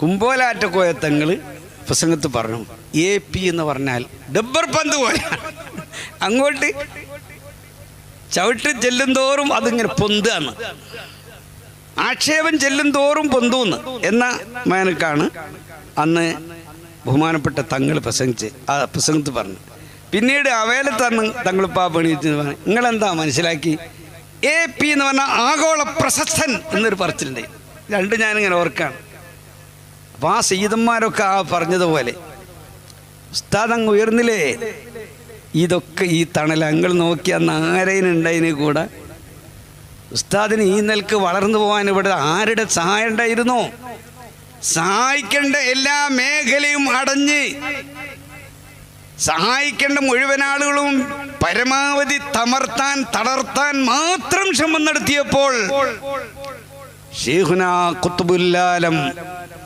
കുമ്പോലാറ്റക്കോയ തങ്ങൾ പ്രസംഗത്ത് പറഞ്ഞു, AP എന്ന് പറഞ്ഞാൽ ഡബ്ബർ പന്ത് പോലെ, അങ്ങോട്ട് ചവിട്ട് ചെല്ലും തോറും അതിങ്ങനെ പൊന്താണ്, ആക്ഷേപം ചെല്ലും തോറും പൊന്തൂന്ന് എന്ന മേനക്കാണ് അന്ന് ബഹുമാനപ്പെട്ട തങ്ങൾ പ്രസംഗിച്ച് ആ പ്രസംഗത്ത് പറഞ്ഞു. പിന്നീട് അവേലത്താണ് തങ്ങളിപ്പാ പണിയിട്ട് പറഞ്ഞു, നിങ്ങളെന്താ മനസ്സിലാക്കി? AP എന്ന് പറഞ്ഞാൽ ആഗോള പ്രശസ്തൻ എന്നൊരു പറച്ചിലുണ്ട്. രണ്ടും ഞാനിങ്ങനെ ഓർക്കാണ്. അപ്പം ആ സയ്യിദന്മാരൊക്കെ ആ പറഞ്ഞതുപോലെ ഉസ്താദ് അങ്ങ് ഉയർന്നില്ലേ. ഇതൊക്കെ ഈ തണൽ അങ്ങൾ നോക്കി അന്ന് ആരേനുണ്ടതിന് കൂടെ ഉസ്താദിന് ഈ നിലക്ക് വളർന്നു പോകാൻ ഇവിടെ ആരുടെ സഹായം ഉണ്ടായിരുന്നു? സഹായിക്കേണ്ട എല്ലാ മേഖലയും അടഞ്ഞ് സഹായിക്കേണ്ട മുഴുവൻ ആളുകളും പരമാവധി തളർത്താൻ മാത്രം ശ്രമം നടത്തിയപ്പോൾ ശൈഖുനാ ഖുത്ബുൽ ആലം